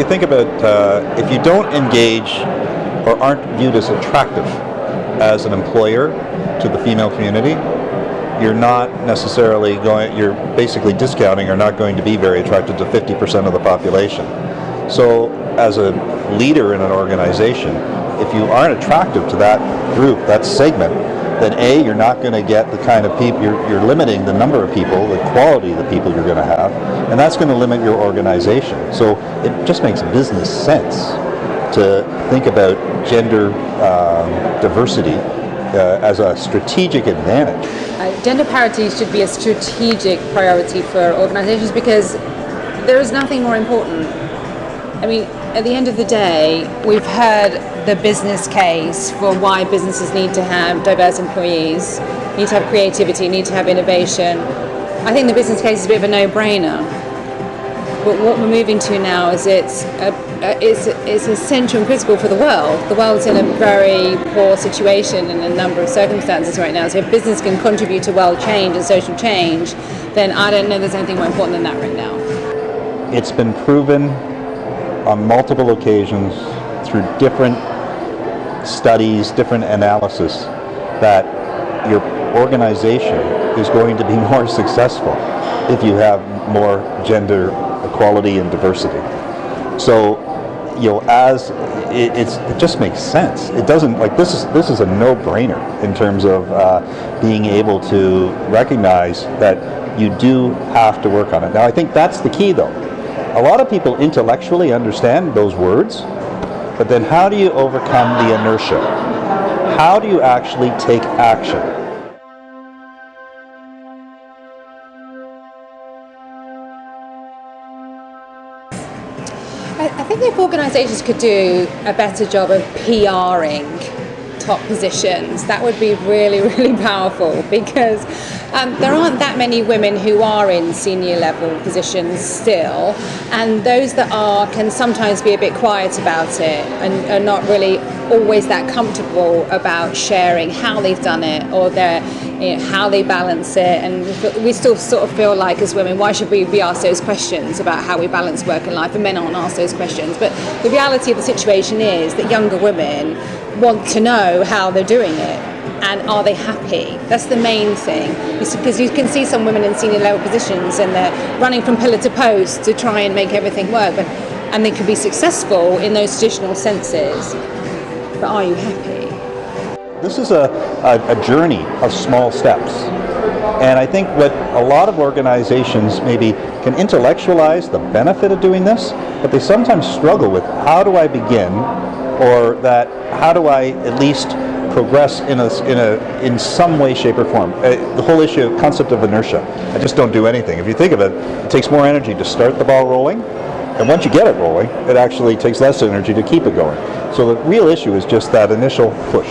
think about if you don't engage or aren't viewed as attractive as an employer to the female community, you're not necessarily going, you're basically discounting or not going to be very attractive to 50% of the population. So as a leader in an organization, if you aren't attractive to that group, that segment, then A, you're not going to get the kind of people, you're limiting the number of people, the quality of the people you're going to have, and that's going to limit your organization. So it just makes business sense to think about gender diversity as a strategic advantage. Gender parity should be a strategic priority for organizations because there is nothing more important. I mean, at the end of the day, we've heard the business case for why businesses need to have diverse employees, need to have creativity, need to have innovation. I think the business case is a bit of a no-brainer. But what we're moving to now is it's essential and critical for the world. The world's in a very poor situation in a number of circumstances right now. So if business can contribute to world change and social change, then I don't know there's anything more important than that right now. It's been proven on multiple occasions through different studies, different analysis, that your organization is going to be more successful if you have more gender equality and diversity. So, you know, as it just makes sense. It doesn't, like, this is a no-brainer in terms of being able to recognize that you do have to work on it. Now, I think that's the key, though. A lot of people intellectually understand those words, but then how do you overcome the inertia? How do you actually take action? I think if organisations could do a better job of PRing top positions, that would be really, really powerful, because there aren't that many women who are in senior level positions still, and those that are can sometimes be a bit quiet about it and are not really always that comfortable about sharing how they've done it or how they balance it. And we still sort of feel like, as women, why should we be asked those questions about how we balance work and life, and men aren't asked those questions. But the reality of the situation is that younger women want to know how they're doing it, and are they happy? That's the main thing, because you can see some women in senior level positions and they're running from pillar to post to try and make everything work, and they can be successful in those traditional senses, but are you happy? This is a journey of small steps, and I think what a lot of organizations maybe can intellectualize the benefit of doing this, but they sometimes struggle with, how do I begin, or that how do I at least progress in some way, shape, or form. The whole concept of inertia. I just don't do anything. If you think of it, it takes more energy to start the ball rolling, and once you get it rolling, it actually takes less energy to keep it going. So the real issue is just that initial push.